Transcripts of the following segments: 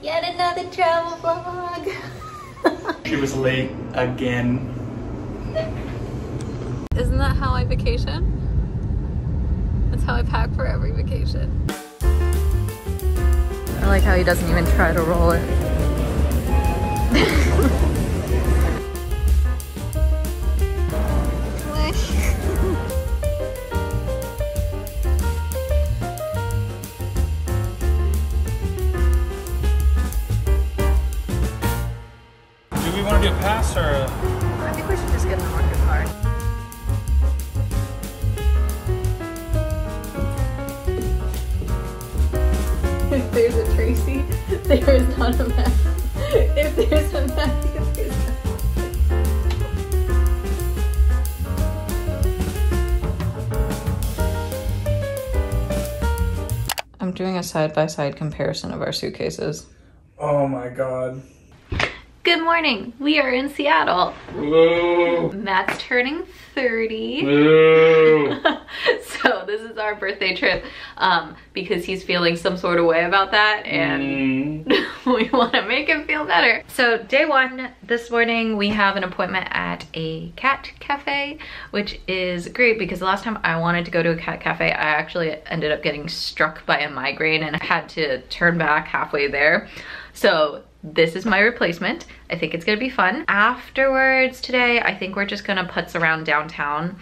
Yet another travel vlog. She was late again. Isn't that how I vacation? That's how I pack for every vacation. I like how he doesn't even try to roll it. Do we want to do a pass or a... I think we should just get the market card. If there's a Tracy, there is not a Matthew. If there's a Matthew, there's not. I'm doing a side-by-side comparison of our suitcases. Oh my god. Good morning. We are in Seattle. Whoa. Matt's turning 30. Whoa. So this is our birthday trip because he's feeling some sort of way about that, and we want to make him feel better. So day one, this morning we have an appointment at a cat cafe, which is great because the last time I wanted to go to a cat cafe, I actually ended up getting struck by a migraine and I had to turn back halfway there. So this is my replacement. I think it's gonna be fun. Afterwards today, I think we're just gonna putz around downtown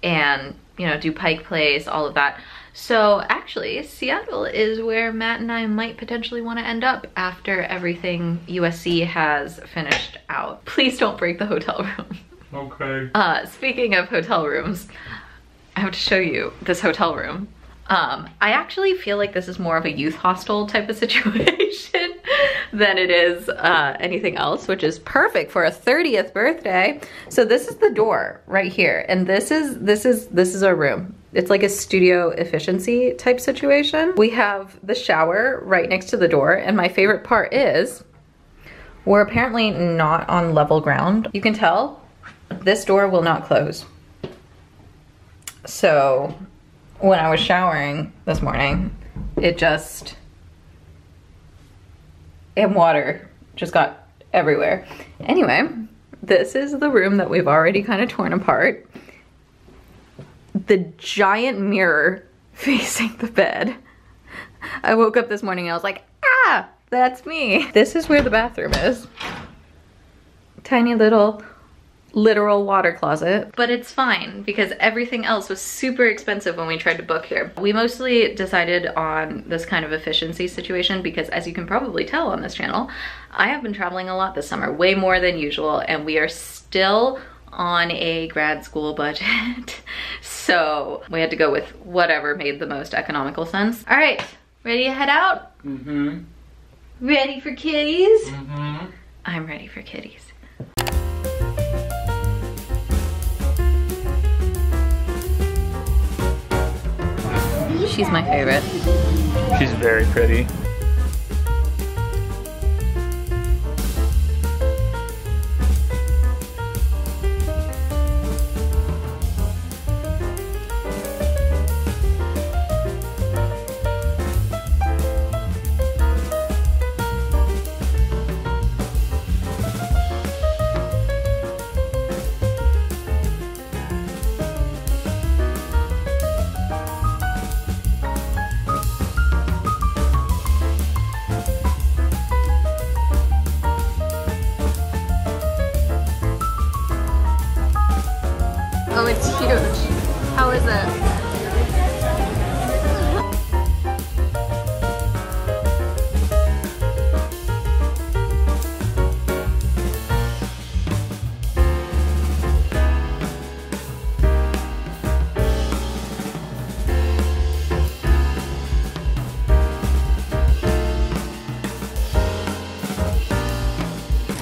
and, you know, do Pike Place, all of that. So actually, Seattle is where Matt and I might potentially want to end up after everything USC has finished out. Please don't break the hotel room. Okay. Speaking of hotel rooms, I have to show you this hotel room. I actually feel like this is more of a youth hostel type of situation than it is anything else, which is perfect for a 30th birthday. So this is the door right here, and this is our room. It's like a studio efficiency type situation. We have the shower right next to the door, and my favorite part is we're apparently not on level ground. You can tell this door will not close. So when I was showering this morning, and water just got everywhere. Anyway, this is the room that we've already kind of torn apart. The giant mirror facing the bed. I woke up this morning and I was like, ah, that's me. This is where the bathroom is. Tiny little literal water closet, but it's fine because everything else was super expensive when we tried to book here. We mostly decided on this kind of efficiency situation because, as you can probably tell on this channel, I have been traveling a lot this summer, way more than usual, and we are still on a grad school budget. So we had to go with whatever made the most economical sense. All right, ready to head out? Mm-hmm. Ready for kitties? Mm-hmm. I'm ready for kitties. She's my favorite. She's very pretty. Oh, it's huge. How is it?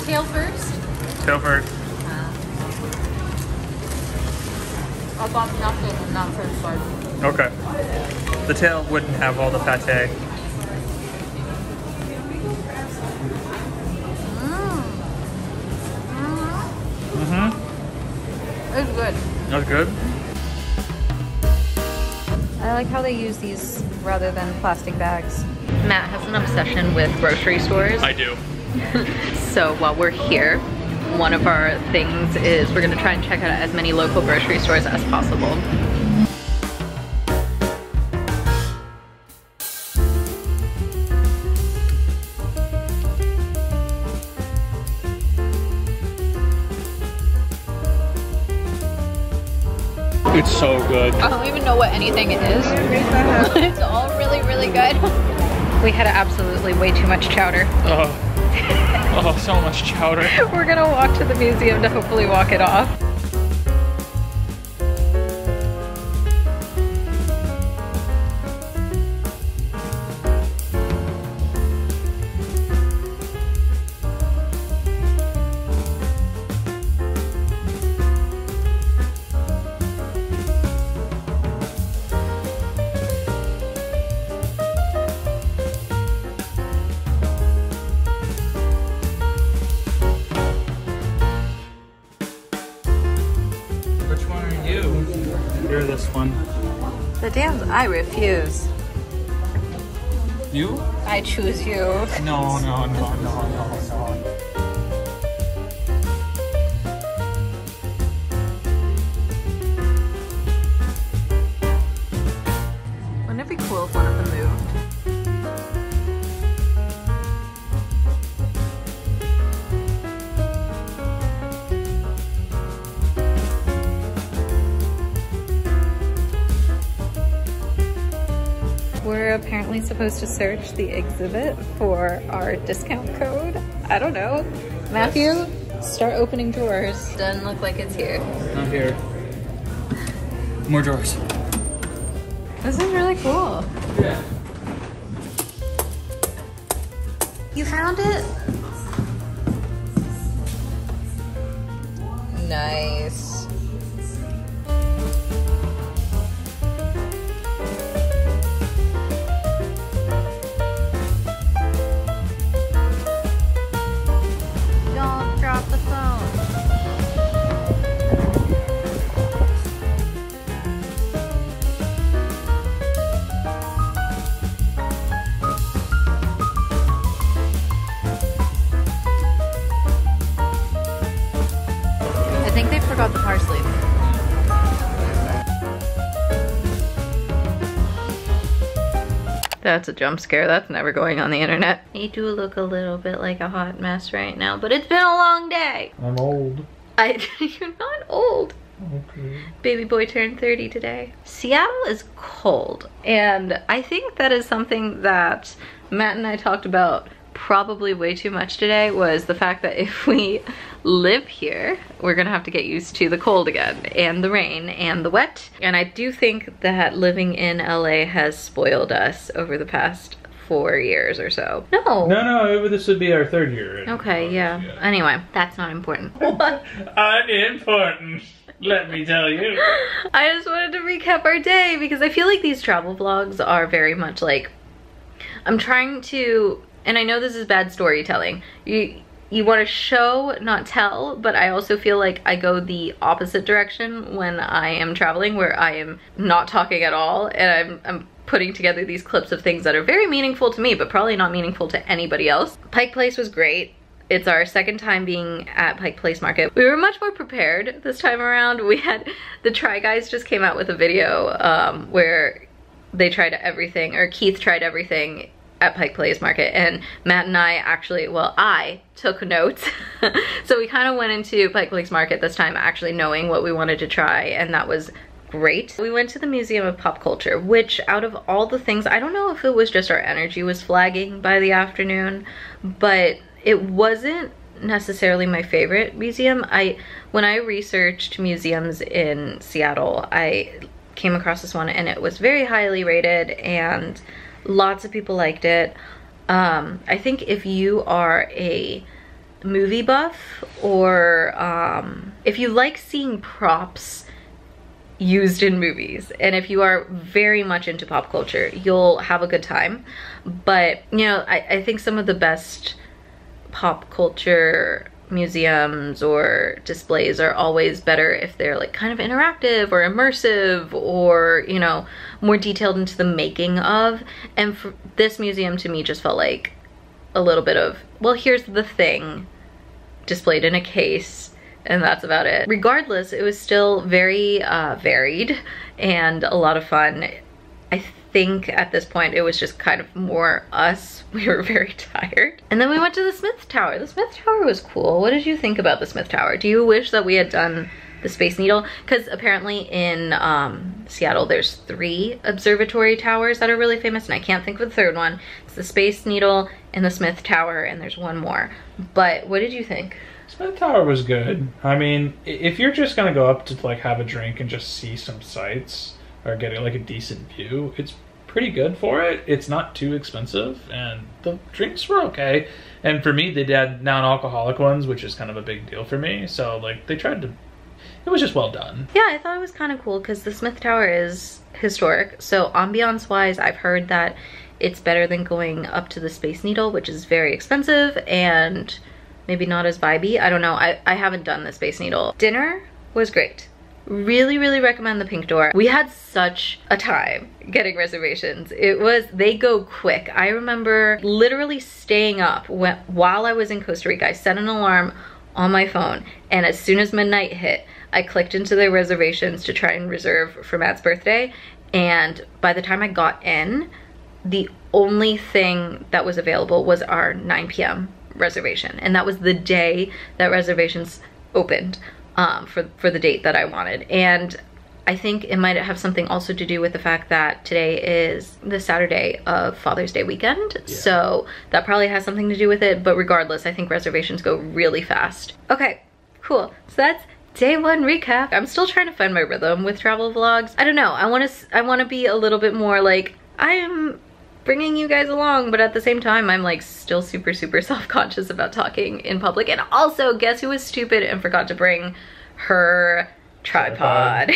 Tail first? Tail first. I bought nothing and not first part. Okay. The tail wouldn't have all the pate. It's good. That's good. I like how they use these rather than plastic bags. Matt has an obsession with grocery stores. I do. So while we're here, one of our things is we're gonna try and check out as many local grocery stores as possible. It's so good. I don't even know what anything is. It's all really, really good. We had absolutely way too much chowder. Oh, so much chowder. We're gonna walk to the museum to hopefully walk it off. You're this one. The Dams, I refuse. You? I choose you. No. Wouldn't it be cool if one of them moved? We're apparently supposed to search the exhibit for our discount code. I don't know. Matthew, start opening drawers. Doesn't look like it's here. Not here. More drawers. This is really cool. Yeah. You found it? Nice. Don't drop the phone. I think they forgot the parsley. That's a jump scare. That's never going on the internet. You do look a little bit like a hot mess right now, but it's been a long day. I'm old. You're not old. Okay. Baby boy turned 30 today. Seattle is cold, and I think that is something that Matt and I talked about probably way too much today, was the fact that if we live here, we're gonna have to get used to the cold again, and the rain, and the wet. And I do think that living in LA has spoiled us over the past 4 years or so. No, this would be our 3rd year. Okay, yeah. Anyway, that's not important. Unimportant, let me tell you. I just wanted to recap our day because I feel like these travel vlogs are very much like, I'm trying to, and I know this is bad storytelling, you want to show, not tell, but I also feel like I go the opposite direction when I am traveling, where I am not talking at all, and I'm putting together these clips of things that are very meaningful to me, but probably not meaningful to anybody else. Pike Place was great. It's our 2nd time being at Pike Place Market. We were much more prepared this time around. We had, the Try Guys just came out with a video where they tried everything, or Keith tried everything at Pike Place Market, and Matt and I actually, well, I took notes. So we kind of went into Pike Place Market this time actually knowing what we wanted to try, and that was great. We went to the Museum of Pop Culture, which out of all the things, I don't know if it was just our energy was flagging by the afternoon, but it wasn't necessarily my favorite museum. When I researched museums in Seattle, I came across this one, and it was very highly rated, and lots of people liked it. I think if you are a movie buff, or if you like seeing props used in movies, and if you are very much into pop culture, you'll have a good time. But, you know, I think some of the best pop culture museums or displays are always better if they're like kind of interactive or immersive or, you know, more detailed into the making of. And for this museum to me just felt like a little bit of, well, here's the thing displayed in a case and that's about it. Regardless, it was still very varied and a lot of fun. I think at this point it was just kind of more us. We were very tired. And then we went to the Smith Tower. The Smith Tower was cool. What did you think about the Smith Tower? Do you wish that we had done the Space Needle? Because apparently in Seattle there's 3 observatory towers that are really famous and I can't think of the third one. It's the Space Needle and the Smith Tower and there's one more. But what did you think? Smith Tower was good. I mean, if you're just gonna go up to like have a drink and just see some sights or get like a decent view, it's pretty good for it. It's not too expensive and the drinks were okay. And for me, they had non-alcoholic ones, which is kind of a big deal for me. So like they tried to, it was just well done. Yeah, I thought it was kind of cool because the Smith Tower is historic. So ambiance wise, I've heard that it's better than going up to the Space Needle, which is very expensive and maybe not as vibey. I don't know. I haven't done the Space Needle. Dinner was great. Really, really recommend the Pink Door. We had such a time getting reservations. They go quick. I remember literally staying up while I was in Costa Rica. I set an alarm on my phone and as soon as midnight hit, I clicked into the reservations to try and reserve for Matt's birthday. And by the time I got in, the only thing that was available was our 9 p.m. reservation. And that was the day that reservations opened. For the date that I wanted. And I think it might have something also to do with the fact that today is the Saturday of Father's Day weekend. Yeah. So that probably has something to do with it, but regardless, I think reservations go really fast. Okay, cool. So that's day 1 recap. I'm still trying to find my rhythm with travel vlogs. I don't know, I wanna be a little bit more like, I am bringing you guys along, but at the same time I'm like still super self-conscious about talking in public. And also, guess who was stupid and forgot to bring her tripod.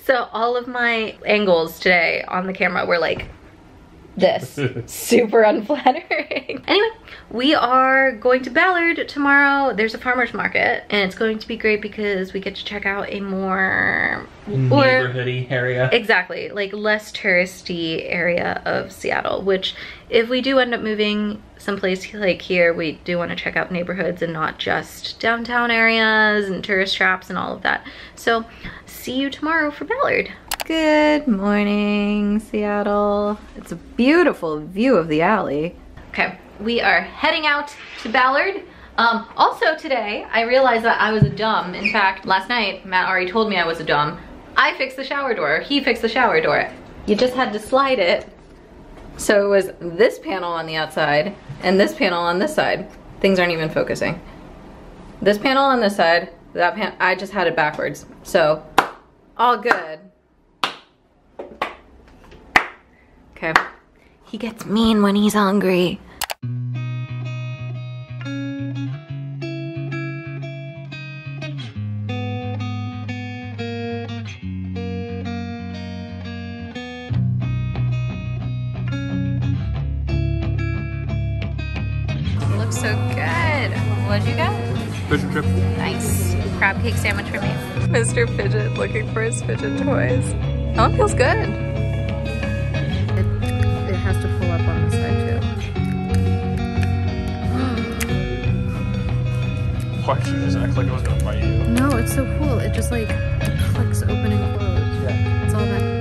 So all of my angles today on the camera were like this. Super unflattering. Anyway, we are going to Ballard tomorrow. There's a farmer's market and it's going to be great because we get to check out a more neighborhoody area. Exactly, like less touristy area of Seattle, which if we do end up moving someplace like here, we do want to check out neighborhoods and not just downtown areas and tourist traps and all of that. So see you tomorrow for Ballard. Good morning, Seattle. It's a beautiful view of the alley. Okay, we are heading out to Ballard. Also today, I realized that I was a dumb. In fact, last night, Matt already told me I was a dumb. I fixed the shower door. He fixed the shower door. You just had to slide it. So it was this panel on the outside and this panel on this side. Things aren't even focusing. This panel on this side, that panel, I just had it backwards. So, all good. Okay. He gets mean when he's hungry. Looks so good. What'd you get? Fish and chip. Nice. Crab cake sandwich for me. Mr. Fidget looking for his fidget toys. That one feels good. It has to pull up on the side too. Why did you just act like it was gonna bite you? No, it's so cool. It just like clicks open and close. Yeah. It's all that.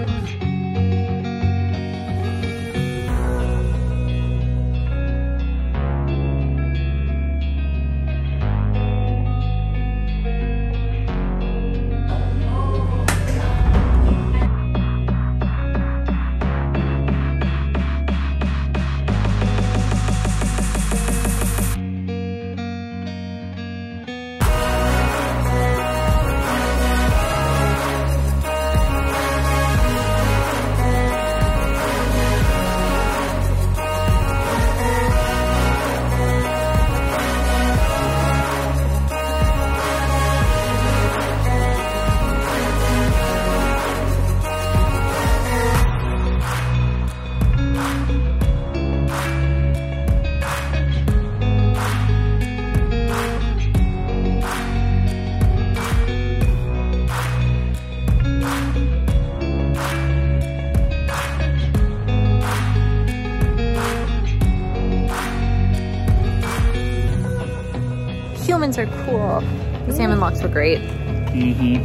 humans are cool. The salmon locks were great. Mm-hmm.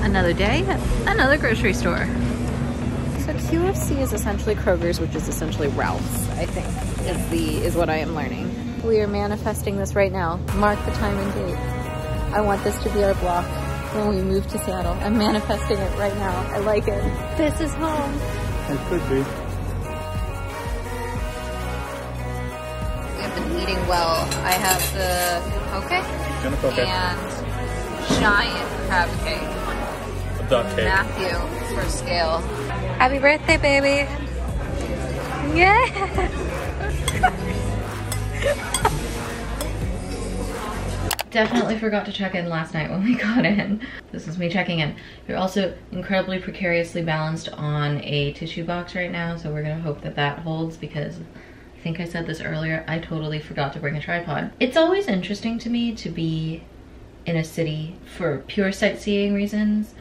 Another day, another grocery store. So QFC is essentially Kroger's, which is essentially Ralph's, I think, is what I am learning. We are manifesting this right now. Mark the time and date. I want this to be our block when we move to Seattle. I'm manifesting it right now. I like it. This is home. It could be. I've been eating well. I have the poke and giant crab cake. Duck cake. Matthew for scale. Happy birthday, baby. Yeah. Definitely forgot to check in last night when we got in. This is me checking in. You're also incredibly precariously balanced on a tissue box right now, so we're gonna hope that that holds, because I think I said this earlier, I totally forgot to bring a tripod. It's always interesting to me to be in a city for pure sightseeing reasons,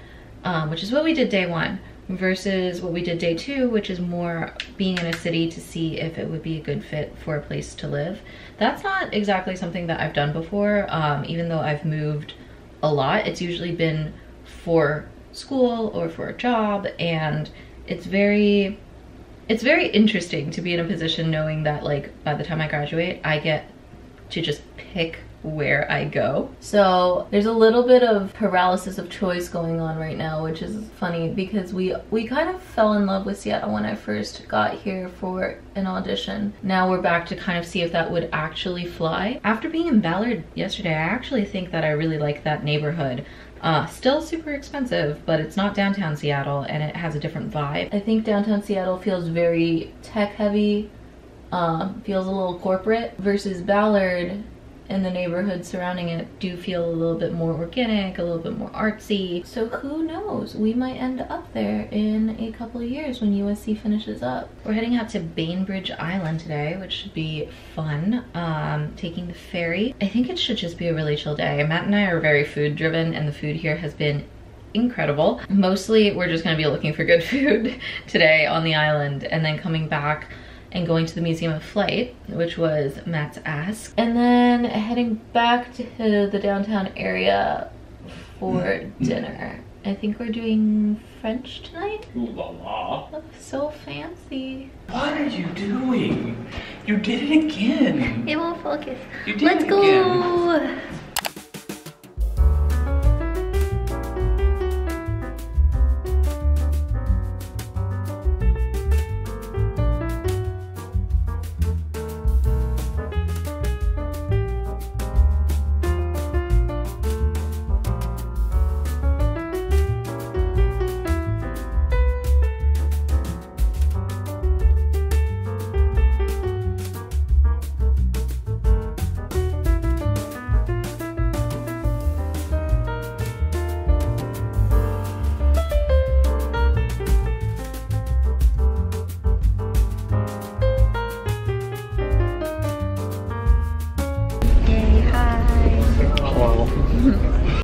which is what we did day 1, versus what we did day 2, which is more being in a city to see if it would be a good fit for a place to live. That's not exactly something that I've done before, even though I've moved a lot. It's usually been for school or for a job, and it's very interesting to be in a position knowing that, like, by the time I graduate, I get to just pick where I go. So there's a little bit of paralysis of choice going on right now, which is funny because we kind of fell in love with Seattle when I first got here for an audition. Now we're back to kind of see if that would actually fly. After being in Ballard yesterday, I actually think that I really like that neighborhood. Still super expensive, but it's not downtown Seattle and it has a different vibe. I think downtown Seattle feels very tech heavy, feels a little corporate, versus Ballard and the neighborhood surrounding it do feel a little bit more organic, a little bit more artsy. So who knows? We might end up there in a couple of years when USC finishes up. We're heading out to Bainbridge Island today, which should be fun. Taking the ferry. I think it should just be a really chill day. Matt and I are very food driven, and the food here has been incredible. Mostly we're just gonna be looking for good food today on the island, and then coming back and going to the Museum of Flight, which was Matt's ask, and then heading back to the downtown area for dinner. I think we're doing French tonight. Ooh la la. Looks so fancy. What are you doing? You did it again. It won't focus. You did Let's it go. again.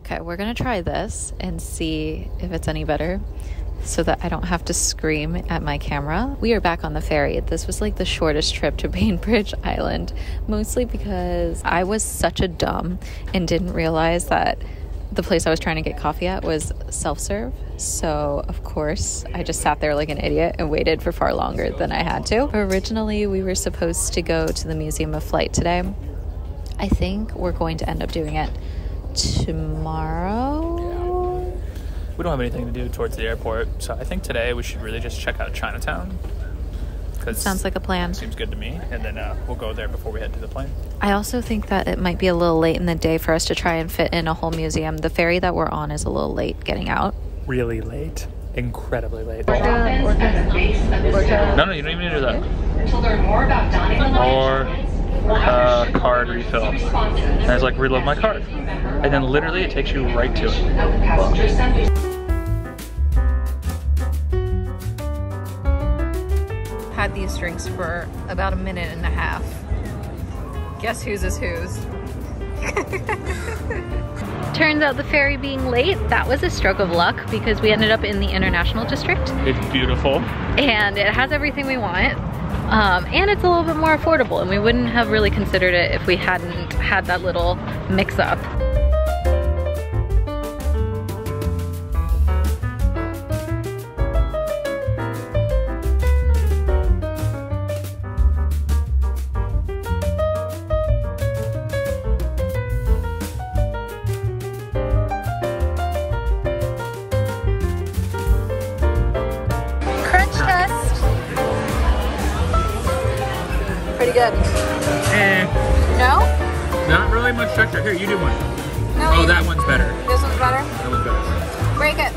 Okay, we're gonna try this and see if it's any better so that I don't have to scream at my camera. We are back on the ferry. This was like the shortest trip to Bainbridge Island, mostly because I was such a dumb and didn't realize that the place I was trying to get coffee at was self-serve. So of course I just sat there like an idiot and waited for far longer than I had to. Originally we were supposed to go to the Museum of Flight today. I think we're going to end up doing it tomorrow. We don't have anything to do towards the airport, so I think today we should really just check out Chinatown. Sounds like a plan. Seems good to me, and then we'll go there before we head to the plane. I also think that it might be a little late in the day for us to try and fit in a whole museum. The ferry that we're on is a little late getting out. Really late. Incredibly late. Orca. No, you don't even need to do that. Or card refill. And I was like, reload my card. And then literally it takes you right to it. Had these drinks for about a minute and a half. Guess whose is whose. Turns out the ferry being late, that was a stroke of luck because we ended up in the International District. It's beautiful. And it has everything we want. And it's a little bit more affordable, and we wouldn't have really considered it if we hadn't had that little mix-up. Pretty good. No? Not really much texture. Here, you do one. No. Oh, that one's better. This one's better? That one's better. Break it.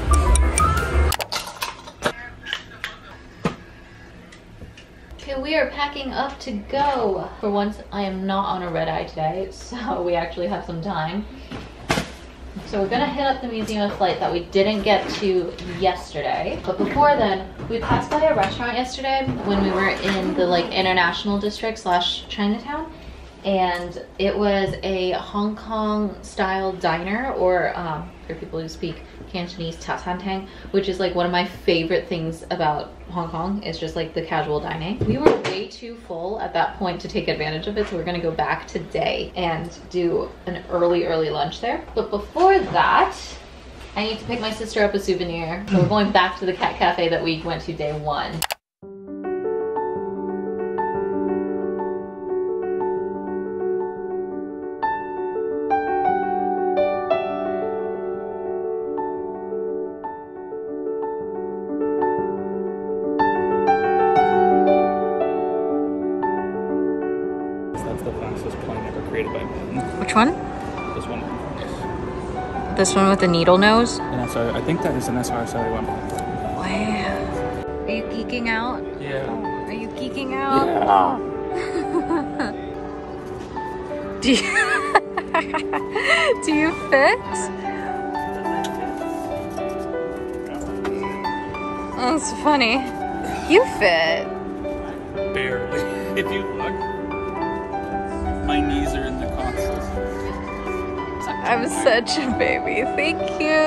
Okay, we are packing up to go. For once, I am not on a red eye today, so we actually have some time. So we're gonna hit up the Museum of Flight that we didn't get to yesterday. But before then, we passed by a restaurant yesterday when we were in the like international district / Chinatown. And it was a Hong Kong style diner, or for people who speak Cantonese, ta san tang, which is like one of my favorite things about Hong Kong. Is just like the casual dining. We were way too full at that point to take advantage of it, so we're gonna go back today and do an early lunch there. But before that, I need to pick my sister up a souvenir. So we're going back to the cat cafe that we went to day 1. Which one? This one. This one with the needle nose? An SR, I think that is an SR one. Wow. Are you geeking out? Yeah. Are you geeking out? Yeah. Do you fit? That's funny. You fit. Barely. If you look, my knees are in the console. I'm such a baby. Thank you.